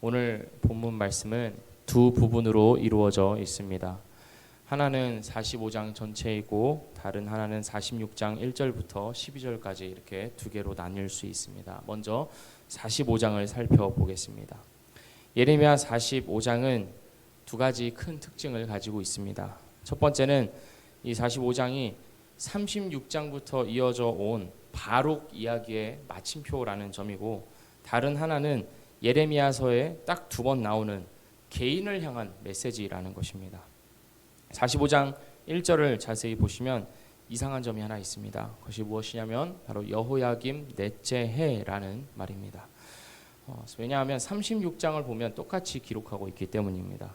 오늘 본문 말씀은 두 부분으로 이루어져 있습니다. 하나는 45장 전체이고 다른 하나는 46장 1절부터 12절까지 이렇게 두 개로 나뉠 수 있습니다. 먼저 45장을 살펴보겠습니다. 예레미야 45장은 두 가지 큰 특징을 가지고 있습니다. 첫 번째는 이 45장이 36장부터 이어져 온 바룩 이야기의 마침표라는 점이고, 다른 하나는 예레미야서에 딱 두 번 나오는 개인을 향한 메시지라는 것입니다. 45장 1절을 자세히 보시면 이상한 점이 하나 있습니다. 그것이 무엇이냐면 바로 여호야김 넷째 해라는 말입니다. 왜냐하면 36장을 보면 똑같이 기록하고 있기 때문입니다.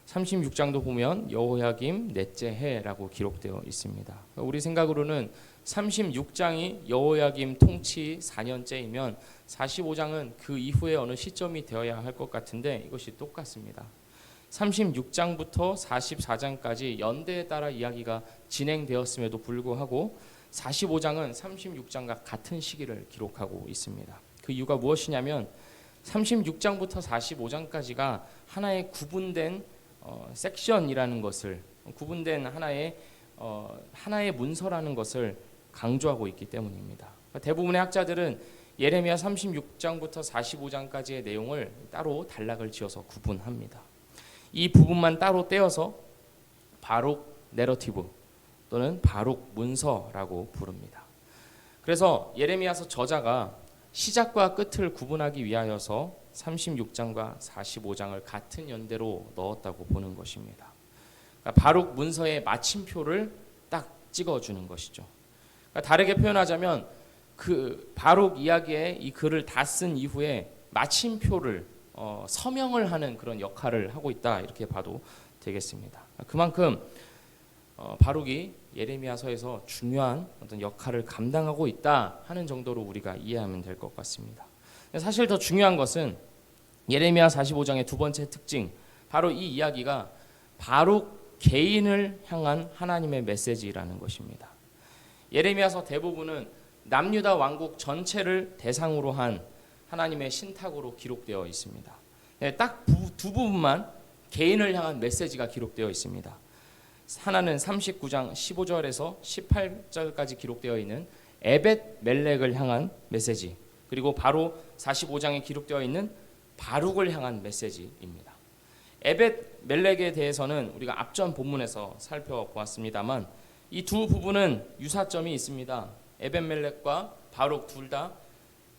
36장도 보면 여호야김 넷째 해라고 기록되어 있습니다. 우리 생각으로는 36장이 여호야김 통치 4년째이면 45장은 그 이후에 어느 시점이 되어야 할 것 같은데 이것이 똑같습니다. 36장부터 44장까지 연대에 따라 이야기가 진행되었음에도 불구하고 45장은 36장과 같은 시기를 기록하고 있습니다. 그 이유가 무엇이냐면 36장부터 45장까지가 하나의 구분된 섹션이라는 것을, 구분된 하나의 문서라는 것을 강조하고 있기 때문입니다. 대부분의 학자들은 예레미야 36장부터 45장까지의 내용을 따로 단락을 지어서 구분합니다. 이 부분만 따로 떼어서 바룩 내러티브 또는 바룩 문서라고 부릅니다. 그래서 예레미야서 저자가 시작과 끝을 구분하기 위하여서 36장과 45장을 같은 연대로 넣었다고 보는 것입니다. 그러니까 바룩 문서의 마침표를 딱 찍어주는 것이죠. 그러니까 다르게 표현하자면 그 바룩 이야기에 이 글을 다 쓴 이후에 마침표를 서명을 하는 그런 역할을 하고 있다, 이렇게 봐도 되겠습니다. 그만큼 바룩이 예레미야서에서 중요한 어떤 역할을 감당하고 있다 하는 정도로 우리가 이해하면 될 것 같습니다. 사실 더 중요한 것은 예레미야 45장의 두 번째 특징, 바로 이 이야기가 바룩 개인을 향한 하나님의 메시지라는 것입니다. 예레미야서 대부분은 남유다 왕국 전체를 대상으로 한 하나님의 신탁으로 기록되어 있습니다. 딱 두 부분만 개인을 향한 메시지가 기록되어 있습니다. 하나는 39장 15절에서 18절까지 기록되어 있는 에벳 멜렉을 향한 메시지, 그리고 바로 45장에 기록되어 있는 바룩을 향한 메시지입니다. 에벳 멜렉에 대해서는 우리가 앞전 본문에서 살펴보았습니다만 이 두 부분은 유사점이 있습니다. 에벳 멜렉과 바룩 둘 다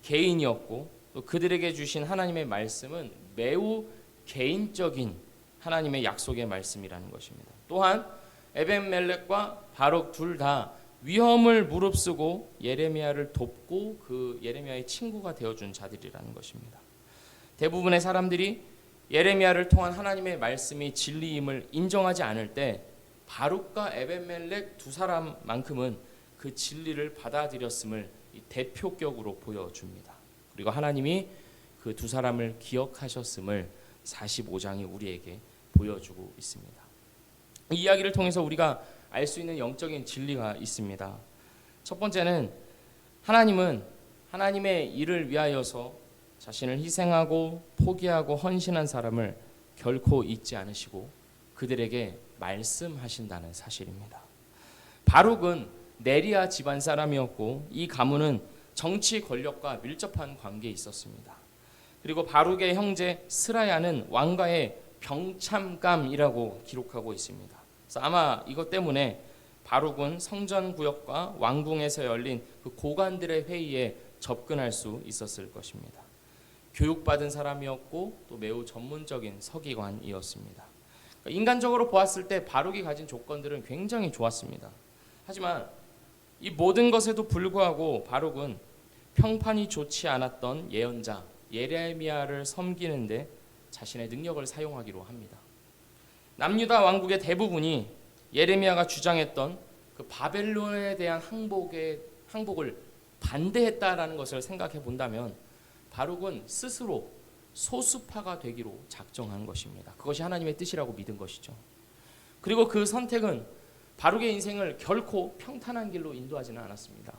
개인이었고, 또 그들에게 주신 하나님의 말씀은 매우 개인적인 하나님의 약속의 말씀이라는 것입니다. 또한 에벳 멜렉과 바룩 둘 다 위험을 무릅쓰고 예레미야를 돕고 그 예레미야의 친구가 되어준 자들이라는 것입니다. 대부분의 사람들이 예레미야를 통한 하나님의 말씀이 진리임을 인정하지 않을 때 바룩과 에벳 멜렉 두 사람만큼은 그 진리를 받아들였음을 대표격으로 보여줍니다. 그리고 하나님이 그 두 사람을 기억하셨음을 45장이 우리에게 보여주고 있습니다. 이 이야기를 통해서 우리가 알 수 있는 영적인 진리가 있습니다. 첫 번째는 하나님은 하나님의 일을 위하여서 자신을 희생하고 포기하고 헌신한 사람을 결코 잊지 않으시고 그들에게 말씀하신다는 사실입니다. 바룩은 네리아 집안 사람이었고 이 가문은 정치 권력과 밀접한 관계에 있었습니다. 그리고 바룩의 형제 스라야는 왕가의 병참감이라고 기록하고 있습니다. 그래서 아마 이것 때문에 바룩은 성전구역과 왕궁에서 열린 그 고관들의 회의에 접근할 수 있었을 것입니다. 교육받은 사람이었고 또 매우 전문적인 서기관이었습니다. 인간적으로 보았을 때 바룩이 가진 조건들은 굉장히 좋았습니다. 하지만 이 모든 것에도 불구하고 바룩은 평판이 좋지 않았던 예언자 예레미야를 섬기는데 자신의 능력을 사용하기로 합니다. 남유다 왕국의 대부분이 예레미야가 주장했던 그 바벨론에 대한 항복을 반대했다라는 것을 생각해 본다면 바룩은 스스로 소수파가 되기로 작정한 것입니다. 그것이 하나님의 뜻이라고 믿은 것이죠. 그리고 그 선택은 바룩의 인생을 결코 평탄한 길로 인도하지는 않았습니다.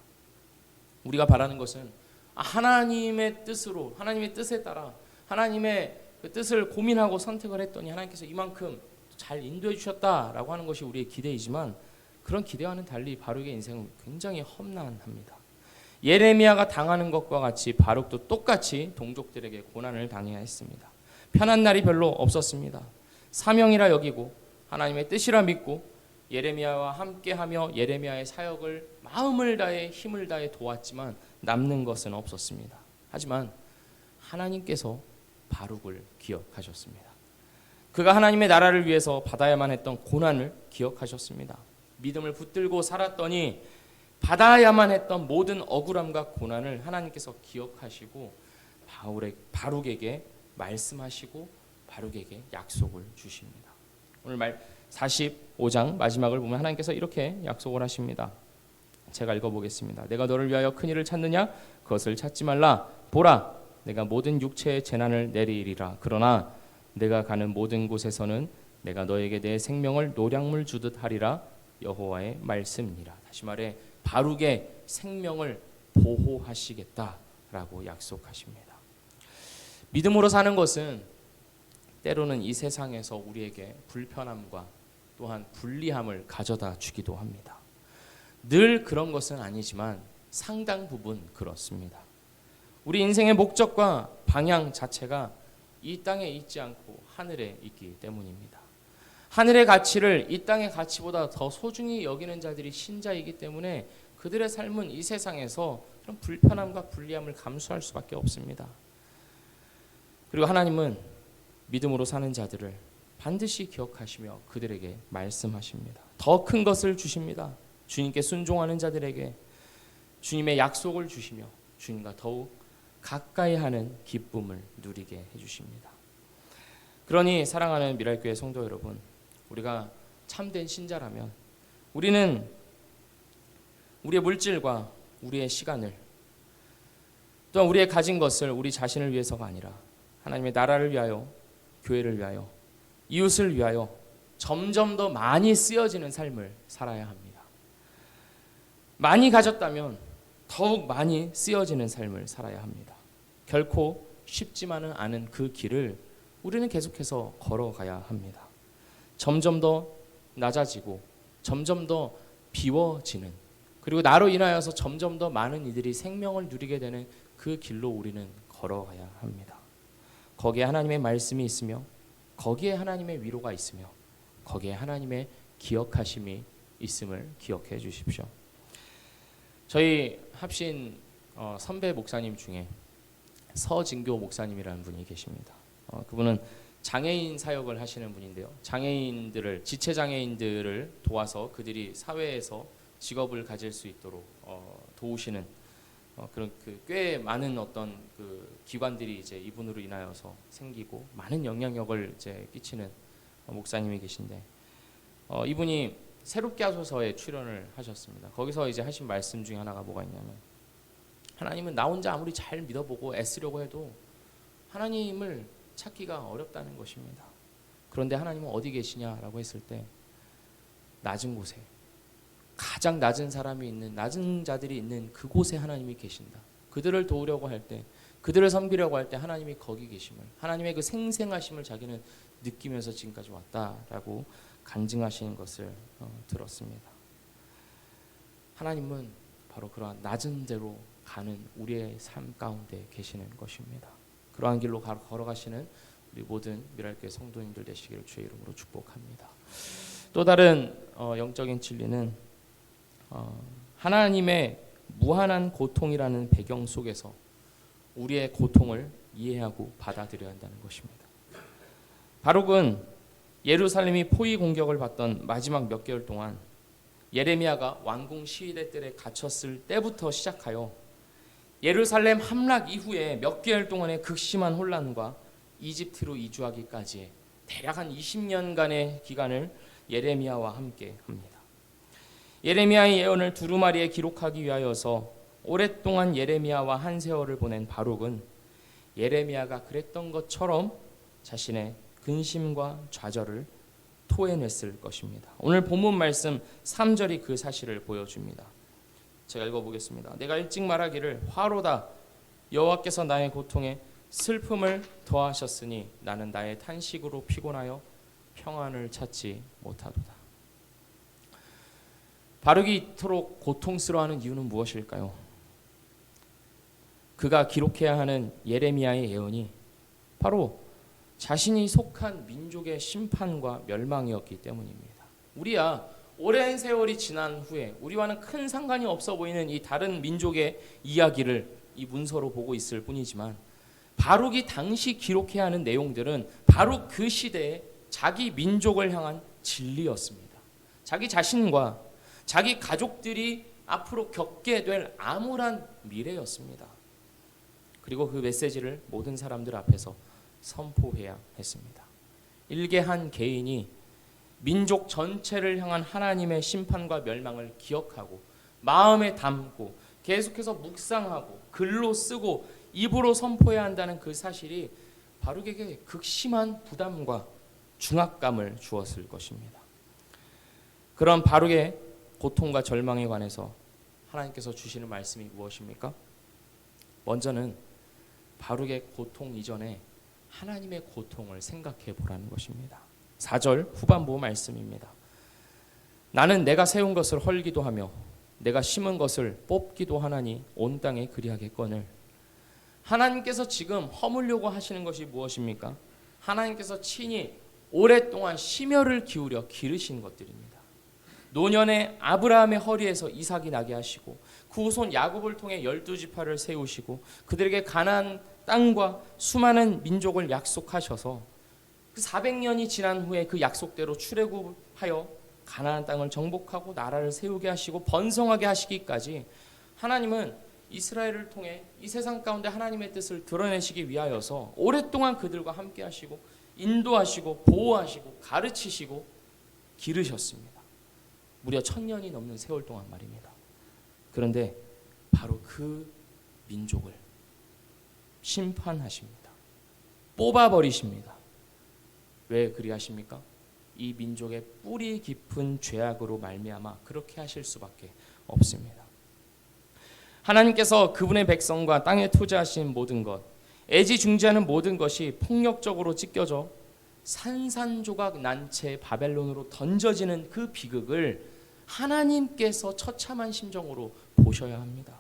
우리가 바라는 것은 하나님의 뜻으로, 하나님의 뜻에 따라 하나님의 그 뜻을 고민하고 선택을 했더니 하나님께서 이만큼 잘 인도해 주셨다라고 하는 것이 우리의 기대이지만 그런 기대와는 달리 바룩의 인생은 굉장히 험난합니다. 예레미야가 당하는 것과 같이 바룩도 똑같이 동족들에게 고난을 당해야 했습니다. 편한 날이 별로 없었습니다. 사명이라 여기고 하나님의 뜻이라 믿고 예레미야와 함께하며 예레미야의 사역을 마음을 다해 힘을 다해 도왔지만 남는 것은 없었습니다. 하지만 하나님께서 바룩을 기억하셨습니다. 그가 하나님의 나라를 위해서 받아야만 했던 고난을 기억하셨습니다. 믿음을 붙들고 살았더니 받아야만 했던 모든 억울함과 고난을 하나님께서 기억하시고 바룩에게 말씀하시고 바룩에게 약속을 주십니다. 오늘 45장 마지막을 보면 하나님께서 이렇게 약속을 하십니다. 제가 읽어보겠습니다. 내가 너를 위하여 큰 일을 찾느냐? 그것을 찾지 말라. 보라, 내가 모든 육체의 재난을 내리리라. 그러나 내가 가는 모든 곳에서는 내가 너에게 내 생명을 노량물 주듯 하리라. 여호와의 말씀이니라. 다시 말해 바룩의 생명을 보호하시겠다라고 약속하십니다. 믿음으로 사는 것은 때로는 이 세상에서 우리에게 불편함과 또한 불리함을 가져다 주기도 합니다. 늘 그런 것은 아니지만 상당 부분 그렇습니다. 우리 인생의 목적과 방향 자체가 이 땅에 있지 않고 하늘에 있기 때문입니다. 하늘의 가치를 이 땅의 가치보다 더 소중히 여기는 자들이 신자이기 때문에 그들의 삶은 이 세상에서 그런 불편함과 불리함을 감수할 수밖에 없습니다. 그리고 하나님은 믿음으로 사는 자들을 반드시 기억하시며 그들에게 말씀하십니다. 더 큰 것을 주십니다. 주님께 순종하는 자들에게 주님의 약속을 주시며 주님과 더욱 가까이 하는 기쁨을 누리게 해주십니다. 그러니 사랑하는 미랄교회 성도 여러분, 우리가 참된 신자라면 우리는 우리의 물질과 우리의 시간을 또한 우리의 가진 것을 우리 자신을 위해서가 아니라 하나님의 나라를 위하여, 교회를 위하여, 이웃을 위하여 점점 더 많이 쓰여지는 삶을 살아야 합니다. 많이 가졌다면 더욱 많이 쓰여지는 삶을 살아야 합니다. 결코 쉽지만은 않은 그 길을 우리는 계속해서 걸어가야 합니다. 점점 더 낮아지고 점점 더 비워지는, 그리고 나로 인하여서 점점 더 많은 이들이 생명을 누리게 되는 그 길로 우리는 걸어가야 합니다. 거기에 하나님의 말씀이 있으며 거기에 하나님의 위로가 있으며 거기에 하나님의 기억하심이 있음을 기억해 주십시오. 저희 합신 선배 목사님 중에 서진교 목사님이라는 분이 계십니다. 그분은 장애인 사역을 하시는 분인데요. 장애인들을, 지체장애인들을 도와서 그들이 사회에서 직업을 가질 수 있도록 도우시는 그런 꽤 많은 어떤 그 기관들이 이제 이분으로 인하여서 생기고 많은 영향력을 이제 끼치는 목사님이 계신데 이분이 새롭게 하소서에 출연을 하셨습니다. 거기서 이제 하신 말씀 중에 하나가 뭐가 있냐면, 하나님은 나 혼자 아무리 잘 믿어보고 애쓰려고 해도 하나님을 찾기가 어렵다는 것입니다. 그런데 하나님은 어디 계시냐라고 했을 때 낮은 곳에, 가장 낮은 사람이 있는, 낮은 자들이 있는 그곳에 하나님이 계신다. 그들을 도우려고 할 때, 그들을 섬기려고 할 때 하나님이 거기 계심을, 하나님의 그 생생하심을 자기는 느끼면서 지금까지 왔다라고 간증하시는 것을 들었습니다. 하나님은 바로 그러한 낮은 데로 가는 우리의 삶 가운데 계시는 것입니다. 그러한 길로 걸어가시는 우리 모든 미랄교회 성도님들 되시기를 주의 이름으로 축복합니다. 또 다른 영적인 진리는 하나님의 무한한 고통이라는 배경 속에서 우리의 고통을 이해하고 받아들여야 한다는 것입니다. 바룩은 예루살렘이 포위 공격을 받던 마지막 몇 개월 동안 예레미야가 왕궁 시위대 뜰에 갇혔을 때부터 시작하여 예루살렘 함락 이후에 몇 개월 동안의 극심한 혼란과 이집트로 이주하기까지 대략 한 20년간의 기간을 예레미야와 함께 합니다. 예레미야의 예언을 두루마리에 기록하기 위하여서 오랫동안 예레미야와 한 세월을 보낸 바룩은 예레미야가 그랬던 것처럼 자신의 근심과 좌절을 토해냈을 것입니다. 오늘 본문 말씀 3절이 그 사실을 보여줍니다. 제가 읽어보겠습니다. 내가 일찍 말하기를 화로다, 여호와께서 나의 고통에 슬픔을 더하셨으니 나는 나의 탄식으로 피곤하여 평안을 찾지 못하도다. 바룩이 이토록 고통스러워하는 이유는 무엇일까요? 그가 기록해야 하는 예레미야의 예언이 바로 자신이 속한 민족의 심판과 멸망이었기 때문입니다. 우리야 오랜 세월이 지난 후에 우리와는 큰 상관이 없어 보이는 이 다른 민족의 이야기를 이 문서로 보고 있을 뿐이지만 바룩이 당시 기록해야 하는 내용들은 바로 그 시대에 자기 민족을 향한 진리였습니다. 자기 자신과 자기 가족들이 앞으로 겪게 될 암울한 미래였습니다. 그리고 그 메시지를 모든 사람들 앞에서 선포해야 했습니다. 일개 한 개인이 민족 전체를 향한 하나님의 심판과 멸망을 기억하고 마음에 담고 계속해서 묵상하고 글로 쓰고 입으로 선포해야 한다는 그 사실이 바룩에게 극심한 부담과 중압감을 주었을 것입니다. 그런 바룩의 고통과 절망에 관해서 하나님께서 주시는 말씀이 무엇입니까? 먼저는 바룩의 고통 이전에 하나님의 고통을 생각해 보라는 것입니다. 4절 후반부 말씀입니다. 나는 내가 세운 것을 헐기도 하며 내가 심은 것을 뽑기도 하나니 온 땅에 그리하겠거늘. 하나님께서 지금 허물려고 하시는 것이 무엇입니까? 하나님께서 친히 오랫동안 심혈을 기울여 기르신 것들입니다. 노년에 아브라함의 허리에서 이삭이 나게 하시고 그 후손 야곱을 통해 12지파를 세우시고 그들에게 가나안 땅과 수많은 민족을 약속하셔서 그 400년이 지난 후에 그 약속대로 출애굽하여 가나안 땅을 정복하고 나라를 세우게 하시고 번성하게 하시기까지 하나님은 이스라엘을 통해 이 세상 가운데 하나님의 뜻을 드러내시기 위하여서 오랫동안 그들과 함께 하시고 인도하시고 보호하시고 가르치시고 기르셨습니다. 무려 1000년이 넘는 세월 동안 말입니다. 그런데 바로 그 민족을 심판하십니다. 뽑아버리십니다. 왜 그리하십니까? 이 민족의 뿌리 깊은 죄악으로 말미암아 그렇게 하실 수밖에 없습니다. 하나님께서 그분의 백성과 땅에 투자하신 모든 것, 애지중지하는 모든 것이 폭력적으로 찢겨져 산산조각 난 채 바벨론으로 던져지는 그 비극을 하나님께서 처참한 심정으로 보셔야 합니다.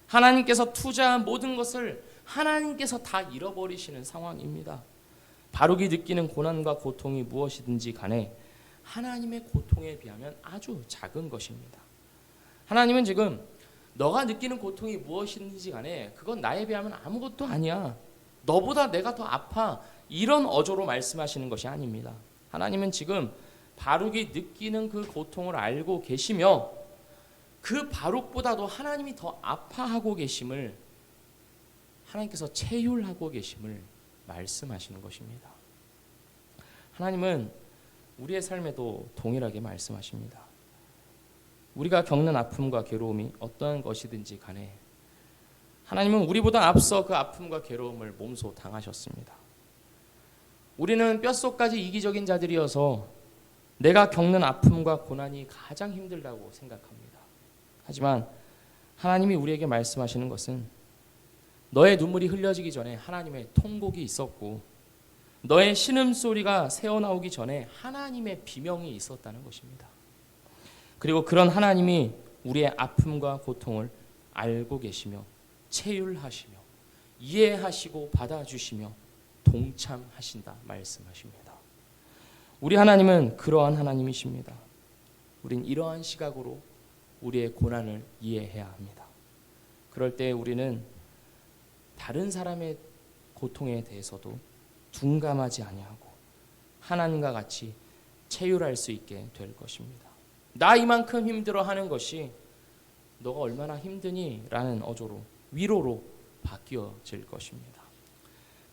하나님께서 투자한 모든 것을 하나님께서 다 잃어버리시는 상황입니다. 바룩이 느끼는 고난과 고통이 무엇이든지 간에 하나님의 고통에 비하면 아주 작은 것입니다. 하나님은 지금 너가 느끼는 고통이 무엇이든지 간에 그건 나에 비하면 아무것도 아니야. 너보다 내가 더 아파. 이런 어조로 말씀하시는 것이 아닙니다. 하나님은 지금 바룩이 느끼는 그 고통을 알고 계시며 그 바룩보다도 하나님이 더 아파하고 계심을 하나님께서 체휼하고 계심을 말씀하시는 것입니다. 하나님은 우리의 삶에도 동일하게 말씀하십니다. 우리가 겪는 아픔과 괴로움이 어떠한 것이든지 간에 하나님은 우리보다 앞서 그 아픔과 괴로움을 몸소 당하셨습니다. 우리는 뼛속까지 이기적인 자들이어서 내가 겪는 아픔과 고난이 가장 힘들다고 생각합니다. 하지만 하나님이 우리에게 말씀하시는 것은 너의 눈물이 흘려지기 전에 하나님의 통곡이 있었고 너의 신음소리가 새어나오기 전에 하나님의 비명이 있었다는 것입니다. 그리고 그런 하나님이 우리의 아픔과 고통을 알고 계시며 체휼하시며 이해하시고 받아주시며 동참하신다 말씀하십니다. 우리 하나님은 그러한 하나님이십니다. 우린 이러한 시각으로 우리의 고난을 이해해야 합니다. 그럴 때 우리는 다른 사람의 고통에 대해서도 둔감하지 아니하고 하나님과 같이 체휼할 수 있게 될 것입니다. 나 이만큼 힘들어하는 것이 너가 얼마나 힘드니? 라는 어조로 위로로 바뀌어질 것입니다.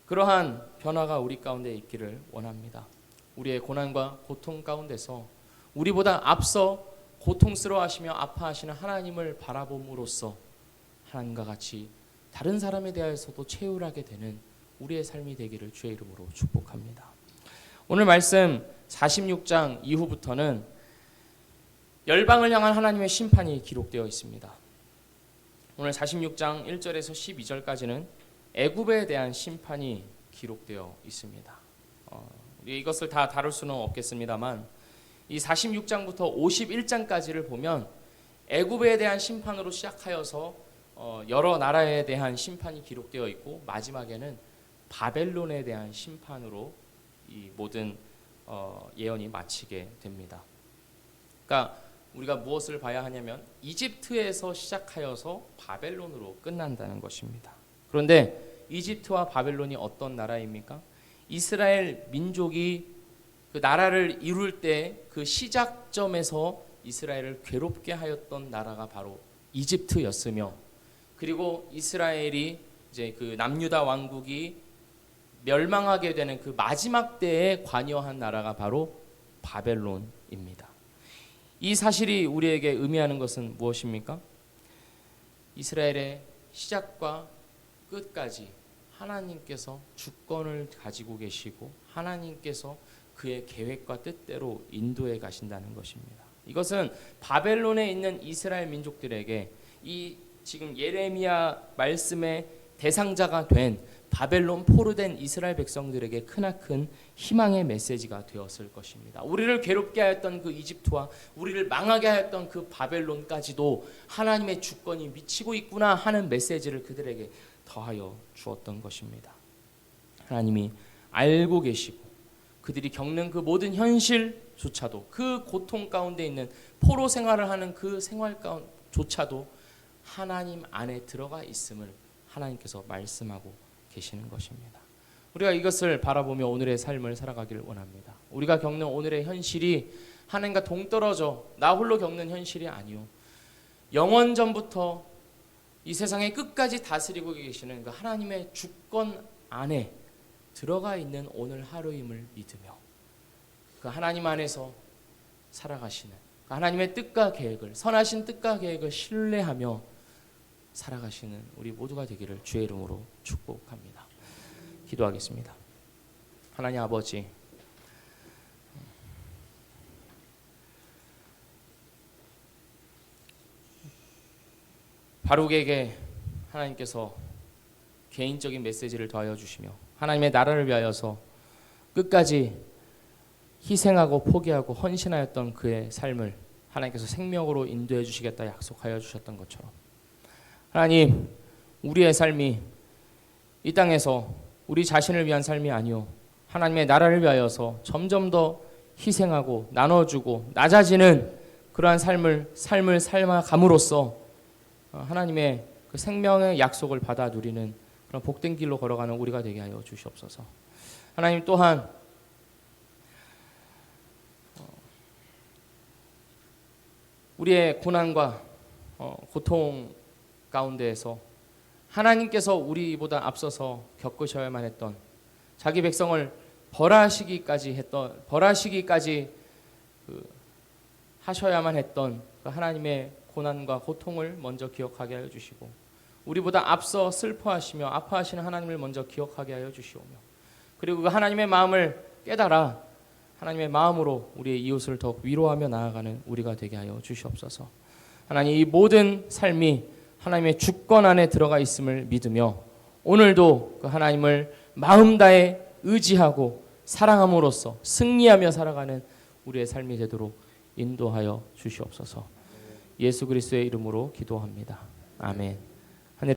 그러한 변화가 우리 가운데 있기를 원합니다. 우리의 고난과 고통 가운데서 우리보다 앞서 고통스러워하시며 아파하시는 하나님을 바라봄으로써 하나님과 같이 다른 사람에 대해서도 체휼하게 되는 우리의 삶이 되기를 주의 이름으로 축복합니다. 오늘 말씀 46장 이후부터는 열방을 향한 하나님의 심판이 기록되어 있습니다. 오늘 46장 1절에서 12절까지는 애굽에 대한 심판이 기록되어 있습니다. 우리 이것을 다 다룰 수는 없겠습니다만 이 46장부터 51장까지를 보면 애굽에 대한 심판으로 시작하여서 여러 나라에 대한 심판이 기록되어 있고 마지막에는 바벨론에 대한 심판으로 이 모든 예언이 마치게 됩니다. 그러니까 우리가 무엇을 봐야 하냐면 이집트에서 시작하여서 바벨론으로 끝난다는 것입니다. 그런데 이집트와 바벨론이 어떤 나라입니까? 이스라엘 민족이 그 나라를 이룰 때 그 시작점에서 이스라엘을 괴롭게 하였던 나라가 바로 이집트였으며, 그리고 이스라엘이 이제 그 남유다 왕국이 멸망하게 되는 그 마지막 때에 관여한 나라가 바로 바벨론입니다. 이 사실이 우리에게 의미하는 것은 무엇입니까? 이스라엘의 시작과 끝까지 하나님께서 주권을 가지고 계시고 하나님께서 그의 계획과 뜻대로 인도해 가신다는 것입니다. 이것은 바벨론에 있는 이스라엘 민족들에게 이 지금 예레미야 말씀의 대상자가 된 바벨론 포로된 이스라엘 백성들에게 크나큰 희망의 메시지가 되었을 것입니다. 우리를 괴롭게 하였던 그 이집트와 우리를 망하게 하였던 그 바벨론까지도 하나님의 주권이 미치고 있구나 하는 메시지를 그들에게 더하여 주었던 것입니다. 하나님이 알고 계시고 그들이 겪는 그 모든 현실조차도, 그 고통 가운데 있는 포로 생활을 하는 그 생활 가운데조차도 하나님 안에 들어가 있음을 하나님께서 말씀하고 계시는 것입니다. 우리가 이것을 바라보며 오늘의 삶을 살아가기를 원합니다. 우리가 겪는 오늘의 현실이 하나님과 동떨어져 나 홀로 겪는 현실이 아니요, 영원전부터 이 세상의 끝까지 다스리고 계시는 그 하나님의 주권 안에 들어가 있는 오늘 하루임을 믿으며 그 하나님 안에서 살아가시는 그 하나님의 뜻과 계획을, 선하신 뜻과 계획을 신뢰하며 살아가시는 우리 모두가 되기를 주의 이름으로 축복합니다. 기도하겠습니다. 하나님 아버지, 바룩에게 하나님께서 개인적인 메시지를 더하여 주시며 하나님의 나라를 위하여서 끝까지 희생하고 포기하고 헌신하였던 그의 삶을 하나님께서 생명으로 인도해 주시겠다 약속하여 주셨던 것처럼, 하나님, 우리의 삶이 이 땅에서 우리 자신을 위한 삶이 아니요 하나님의 나라를 위하여서 점점 더 희생하고 나눠주고 낮아지는 그러한 삶을 살아감으로써 하나님의 그 생명의 약속을 받아 누리는 그런 복된 길로 걸어가는 우리가 되게 하여 주시옵소서. 하나님 또한 우리의 고난과 고통 가운데에서 하나님께서 우리보다 앞서서 겪으셔야만 했던, 자기 백성을 벌하시기까지 하셔야만 했던 그 하나님의 고난과 고통을 먼저 기억하게 하여 주시고, 우리보다 앞서 슬퍼하시며 아파하시는 하나님을 먼저 기억하게 하여 주시오며, 그리고 그 하나님의 마음을 깨달아 하나님의 마음으로 우리의 이웃을 더욱 위로하며 나아가는 우리가 되게 하여 주시옵소서. 하나님, 이 모든 삶이 하나님의 주권 안에 들어가 있음을 믿으며 오늘도 그 하나님을 마음 다해 의지하고 사랑함으로써 승리하며 살아가는 우리의 삶이 되도록 인도하여 주시옵소서. 예수 그리스도의 이름으로 기도합니다. 아멘.